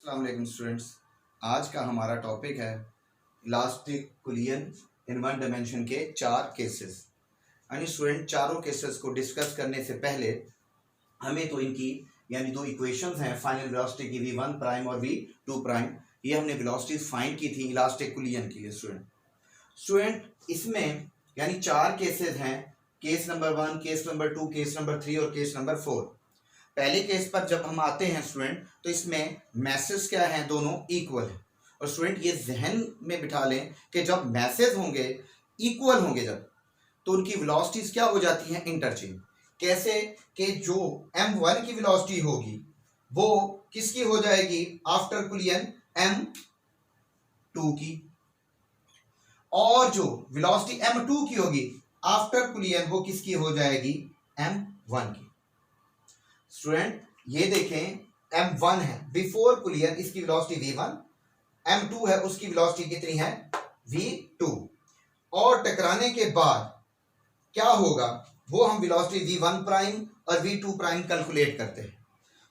अस्सलाम वालेकुम स्टूडेंट्स। आज का हमारा टॉपिक है इलास्टिक कुलियन इन वन डायमेंशन के 4 केसेस। यानी स्टूडेंट चारों केसेस को डिस्कस करने से पहले हमें तो इनकी यानी दो इक्वेशंस हैं फाइनल वेलोसिटी की v1 प्राइम और v2 प्राइम, ये हमने वेलोसिटीज फाइंड की थी इलास्टिक कुलियन के लिए। स्टूडेंट इसमें यानी 4 केसेस हैं, case number 1, case number 2, case number 3 और केस नंबर 4। पहले केस पर जब हम आते हैं स्टूडेंट तो इसमें मैसेज क्या हैं, दोनों इक्वल है। और स्टूडेंट ये जहन में बिठा लें कि जब मैसेज होंगे इक्वल होंगे जब, तो उनकी वेलोसिटीज क्या हो जाती हैं, इंटरचेंज। कैसे कि जो m1 की वेलोसिटी होगी वो किसकी हो जाएगी आफ्टर कुलियन m2 की, और जो वेलोसिटी m2 की होगी आफ्टर कुलियन वो किसकी हो जाएगी m1 की। स्टूडेंट ये देखें m1 है बिफोर कुलियन, इसकी वेलोसिटी v1, m2 है उसकी वेलोसिटी कितनी है v2, और टकराने के बाद क्या होगा वो हम वेलोसिटी v1 प्राइम और v2 प्राइम कैलकुलेट करते हैं।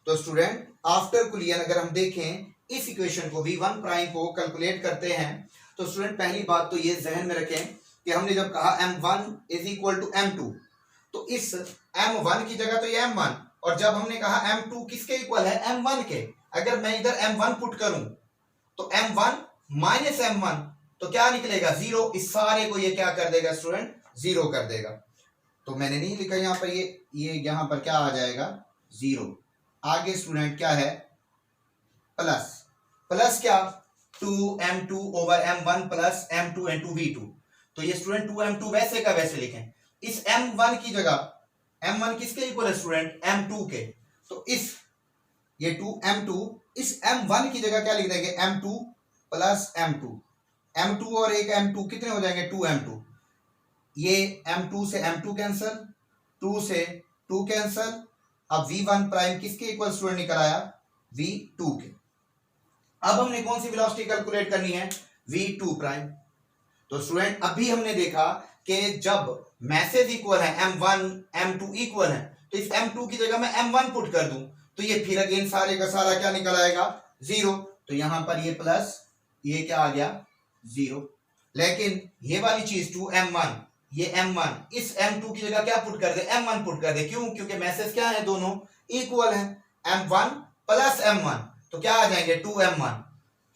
तो स्टूडेंट आफ्टर कुलियन अगर हम देखें इस इक्वेशन को v1 प्राइम को कैलकुलेट करते हैं तो स्टूडेंट पहली बात तो ये जहन में रखें कि हमने जब कहा m1 is equal to m2, तो इस m1 की जगह तो ये m1, और जब हमने कहा m2 किसके इक्वल है m1 के, अगर मैं इधर m1 पुट करूं तो m1 माइनस m1 तो क्या निकलेगा 0। इस सारे को ये क्या कर देगा स्टूडेंट 0 कर देगा। तो मैंने नहीं लिखा यहां पर, ये यहां पर क्या आ जाएगा 0। आगे स्टूडेंट क्या है प्लस, प्लस क्या 2m2 over m1 plus m2 into v2। तो ये स्टूडेंट 2m2 वैसे का वैसे लिखें, इस m1 की जगह m1 किसके इक्वल है स्टूडेंट m2 के, तो इस ये 2m2 इस m1 की जगह क्या लिख देंगे m2 प्लस m2 और एक m2 कितने हो जाएंगे 2m2। ये m2 से m2 कैंसल, 2 से 2 कैंसल। अब v1 प्राइम किसके इक्वल स्टूडेंट निकल आया v2 के। अब हमने कौन सी वेलोसिटी कैलकुलेट करनी है v2 प्राइम। तो स्टूडेंट अभी हमने देखा कि जब मैसेज इक्वल है m1 m2 इक्वल है तो इस m2 की जगह मैं m1 पुट कर दूं तो ये फिर अगेन सारे का सारा क्या निकल आएगा 0। तो यहां पर ये प्लस ये क्या आ गया 0। लेकिन ये वाली चीज 2m1 ये m1 इस m2 की जगह क्या पुट कर दे m1 पुट कर दे, क्यों, क्योंकि मैसेज क्या है दोनों इक्वल है m1 प्लस m1 तो क्या आ जाएंगे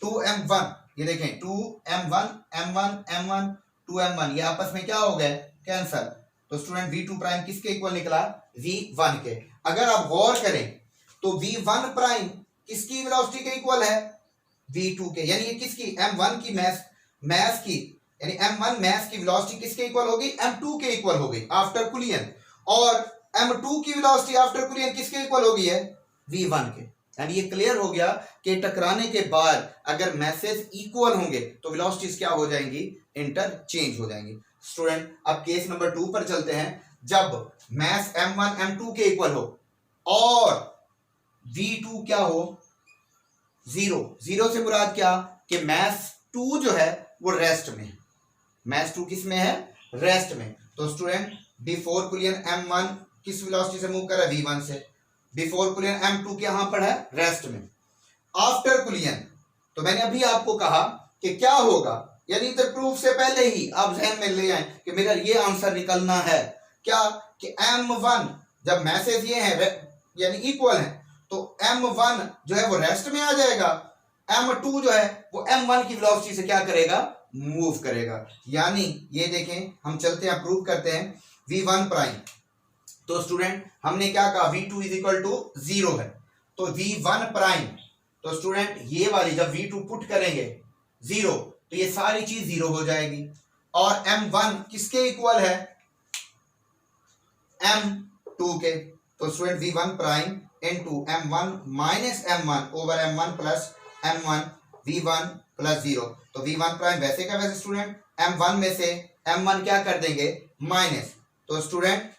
2m1 ये देखें 2m1 m1 m1 2m1 ये आपस में क्या हो गए कैंसल। तो स्टूडेंट v2 प्राइम किसके इक्वल निकला v1 के। अगर आप गौर करें तो v1 प्राइम किसकी वेलोसिटी के इक्वल है v2 के, यानी ये किसकी m1 की मैस की यानी m1 मैस की वेलोसिटी किसके इक्वल होगी m2 के इक्वल हो गई आफ्टर कुलियन, और m2 की वेलोसिटी आफ्टर कुलियन किसके इक्वल हो गई है v1 के। यानी ये क्लियर हो गया कि टकराने के बाद अगर मैसेज इक्वल होंगे तो वेलोसिटीज क्या हो जाएंगी इंटरचेंज हो जाएंगी। स्टूडेंट अब केस नंबर 2 पर चलते हैं। जब मैस m1 m2 के इक्वल हो और v2 क्या हो 0 से मुराद क्या कि मैस 2 जो है वो रेस्ट में है, मैस 2 किस में है रेस्ट में। तो स्टूडेंट बिफोर कुलियन m1 किस वेलोसिटी से मूव कर रहा है v1 से, बिफोर कुलियन m2 यहां पर है रेस्ट में। आफ्टर कुलियन तो मैंने अभी आपको कहा कि क्या होगा, यानी इधर प्रूफ से पहले ही आप जहन में ले आए कि मेरा ये आंसर निकलना है क्या कि m1 जब मैसेज ये है यानी इक्वल है तो m1 जो है वो रेस्ट में आ जाएगा, m2 जो है वो m1 की वेलोसिटी से क्या करेगा मूव करेगा। यानी ये देखें हम चलते हैं प्रूव करते हैं v1 प्राइम। तो स्टूडेंट हमने क्या कहा v2 इज इक्वल टू 0 है, तो v1 प्राइम तो स्टूडेंट ये वाली जब v2 पुट करेंगे 0 तो ये सारी चीज 0 हो जाएगी, और m1 किसके इक्वल है m2 के। तो student v1 prime into m1 minus m1 over m1 plus m1 v1 plus 0। तो v1 प्राइम वैसे का वैसे स्टूडेंट m1 में से m1 क्या कर देंगे माइनस, तो स्टूडेंट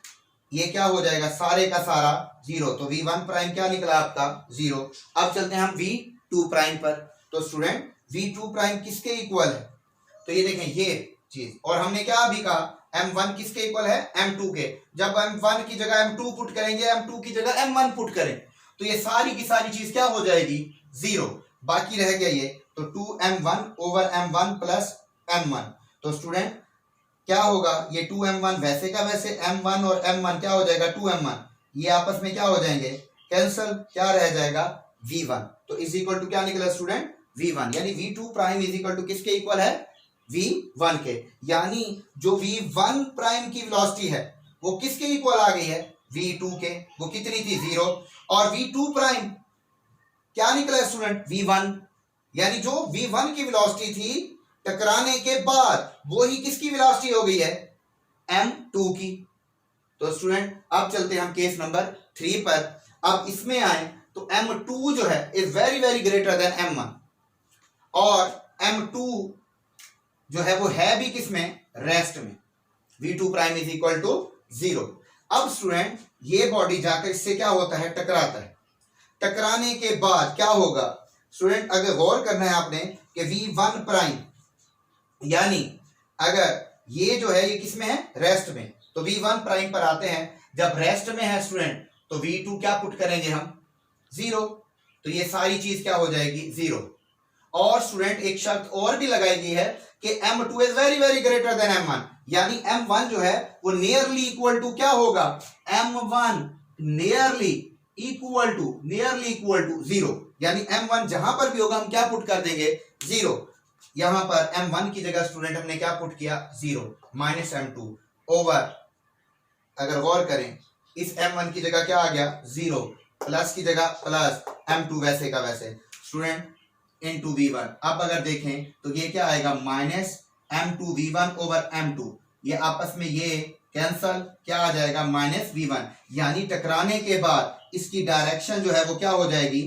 ये क्या हो जाएगा सारे का सारा 0। तो v1 प्राइम क्या निकला आपका 0। अब चलते हैं हम v2 प्राइम पर। तो स्टूडेंट v2 प्राइम किसके इक्वल है, तो ये देखें ये चीज, और हमने क्या अभी कहा m1 किसके इक्वल है m2 के। जब m1 की जगह m2 पुट करेंगे m2 की जगह m1 पुट करें तो ये सारी की सारी चीज क्या हो जाएगी 0। बाकी रह गया ये, तो 2m1 over m1 plus m1। तो स्टूडेंट क्या होगा, ये 2m1 वैसे का वैसे, m1 और m1 क्या हो जाएगा 2m1, ये आपस में क्या हो जाएंगे कैंसल, क्या रह जाएगा v1। तो इज इक्वल टू क्या निकला स्टूडेंट v1, यानी v2 prime is equal to किसके इक्वल है v1 के। यानी जो v1 प्राइम की वेलोसिटी है वो किसके इक्वल आ गई है v2 के, वो कितनी थी 0, और v2 प्राइम क्या निकला स्टूडेंट v1, यानी जो v1 की वेलोसिटी थी टकराने के बाद वो ही किसकी वेलोसिटी हो गई है m2 की। तो स्टूडेंट अब चलते हैं हम केस नंबर 3 पर। अब इसमें आए तो m2 जो है is very very greater then m1, और m2 जो है वो है भी किसमें रेस्ट में, v2 prime is equal to 0। अब स्टूडेंट ये बॉडी जाकर इससे क्या होता है टकराता है, टकराने के बाद क्या होगा स्टूडेंट, अगर गौर करना है आपने कि v1 प्राइम, यानी अगर ये जो है ये किसमें है रेस्ट में, तो v1 प्राइम पर आते हैं, जब रेस्ट में है स्टूडेंट तो v2 क्या पुट करेंगे हम 0, तो ये सारी चीज क्या हो जाएगी 0। और स्टूडेंट एक शर्त और भी लगाई गई है कि m2 is very very greater then m1, यानी m1 जो है वो नियरली इक्वल टू क्या होगा m1 नियरली इक्वल टू 0, यानी m1 जहां पर भी होगा हम क्या पुट कर देंगे 0। यहां पर m1 की जगह स्टूडेंट हमने क्या पुट किया 0 माइनस m2 ओवर, अगर गौर करें इस m1 की जगह क्या आ गया 0, प्लस की जगह प्लस m2 वैसे का वैसे स्टूडेंट इनटू v1। अब अगर देखें तो ये क्या आएगा minus m2 v1 over m2, ये आपस में ये कैंसल, क्या आ जाएगा माइनस v1, यानी टकराने के बाद इसकी डायरेक्शन जो है वो क्या हो जाएगी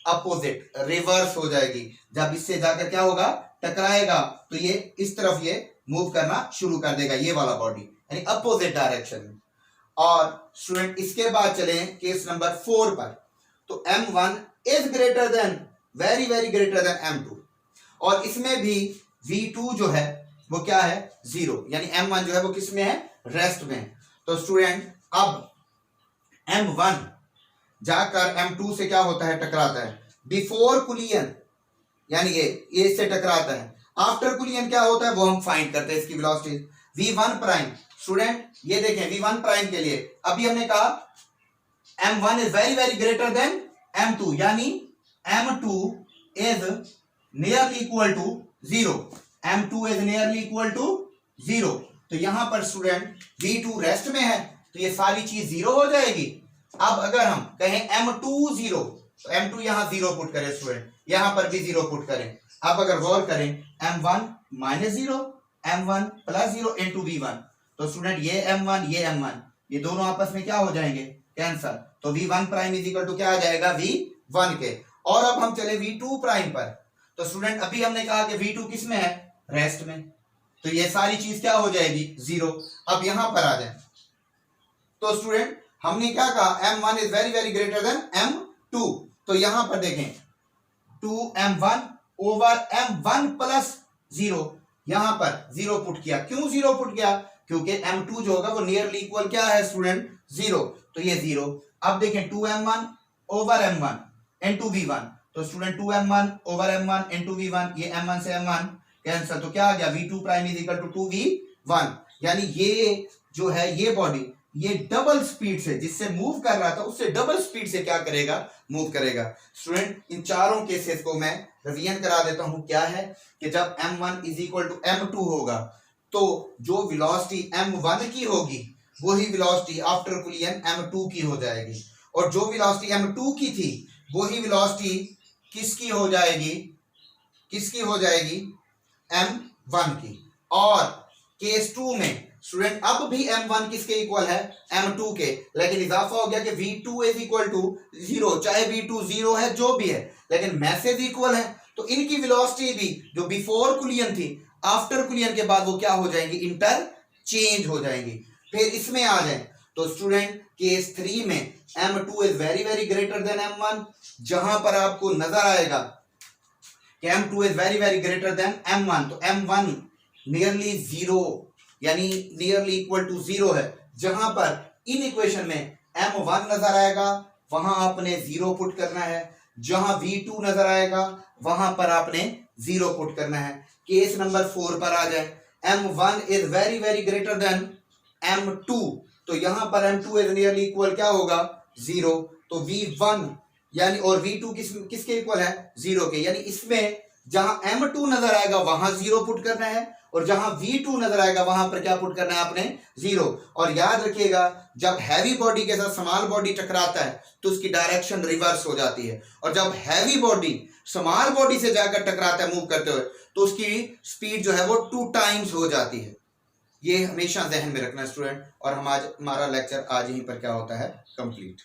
अपोजिट, रिवर्स हो जाएगी। जब इससे जाकर क्या होगा टकराएगा तो ये इस तरफ ये मूव करना शुरू कर देगा, ये वाला बॉडी, यानी अपोजिट डायरेक्शन में। और स्टूडेंट इसके बाद चले केस नंबर 4 पर। तो m1 is greater than very very greater than m2, और इसमें भी v2 जो है वो क्या है 0, यानी m1 जो है वो किस में है रेस्ट में। तो स्टूडेंट अब m1 जाकर m2 से क्या होता है टकराता है बिफोर कुलियन, यानी ये इससे टकराता है, आफ्टर कुलियन क्या होता है वो हम फाइंड करते हैं इसकी वेलोसिटी v1 प्राइम। स्टूडेंट ये देखें v1 प्राइम के लिए अभी हमने कहा m1 is very very greater than m2, यानी m2 is nearly equal to 0, m2 is nearly equal to 0। तो यहां पर स्टूडेंट v2 रेस्ट में है तो ये सारी चीज 0 हो जाएगी। अब अगर हम कहें m2 0, तो m2 यहां 0 पुट करें स्टूडेंट, यहां पर भी 0 पुट करें। अब अगर गौर करें m1 minus 0 m1 plus 0 into v1, तो स्टूडेंट ये m1 ये दोनों आपस में क्या हो जाएंगे कैंसल, तो v1 prime is equal to क्या आ जाएगा v1 के। और अब हम चले v2 प्राइम पर, तो स्टूडेंट अभी हमने कहा कि v2 किस में है रेस्ट में, तो ये सारी चीज क्या हो जाएगी 0। अब यहां पर आ जाए तो स्टूडेंट हमने क्या कहा m1 is very very greater than m2, तो यहां पर देखें 2m1 ओवर m1 प्लस 0, यहां पर 0 पुट किया। क्यों 0 पुट किया, क्योंकि m2 जो होगा वो नियरली इक्वल क्या है स्टूडेंट 0, तो ये 0। अब देखें 2m1 over m1 into v1, तो student 2m1 over m1 into v1, ये m1 से m1 कैंसिल, तो क्या आ गया v2 prime is equal to 2v1, यानी ये जो है ये बॉडी ये डबल स्पीड से जिससे मूव कर रहा था उससे डबल स्पीड से क्या करेगा मूव करेगा। स्टूडेंट इन चारों केसेस को मैं रिवीजन करा देता हूं, क्या है कि जब m1 is equal to m2 होगा तो जो वेलोसिटी m1 की होगी वही वेलोसिटी आफ्टर कुलियन m2 की हो जाएगी, और जो वेलोसिटी m2 की थी वही वेलोसिटी किसकी हो जाएगी m1 की। और केस 2 में स्टूडेंट अब भी m1 किसके इक्वल है m2 के, लेकिन इजाफा हो गया कि v2 इज इक्वल टू 0, चाहे v2 0 है जो भी है लेकिन मैसेज इक्वल है, तो इनकी वेलोसिटी भी जो बिफोर कुलियन थी आफ्टर कुलियन के बाद वो क्या हो जाएंगी इंटरचेंज हो जाएंगी। फिर इसमें आ जाए तो स्टूडेंट केस 3 में m2 is very very greater then m1, जहां पर आपको नजर आएगा कि m2 is very very greater then m1, तो m1 नियरली 0 यानी नियरली इक्वल टू 0 है, जहां पर इन इक्वेशन में m1 नजर आएगा वहां आपने 0 पुट करना है, जहां V2 नजर आएगा वहां पर आपने 0 पुट करना है। केस नंबर 4 पर आ जाए, M1 is very very greater than M2, तो यहां पर M2 इज नियरली इक्वल क्या होगा 0, तो V1 यानी और V2 किसके इक्वल है 0 के, यानी इसमें जहां M2 नजर आएगा वहां 0 पुट करना है और जहां V2 नजर आएगा वहां पर क्या पुट करना है आपने 0। और याद रखिएगा जब हैवी बॉडी के साथ स्मॉल बॉडी टकराता है तो उसकी डायरेक्शन रिवर्स हो जाती है, और जब हैवी बॉडी स्मॉल बॉडी से जाकर टकराता है मूव करते हुए तो उसकी स्पीड जो है वो 2 टाइम्स हो जाती है। ये हमेशा जहन में रखना स्टूडेंट। और हमारा लेक्चर आज यहीं पर क्या होता है कंप्लीट।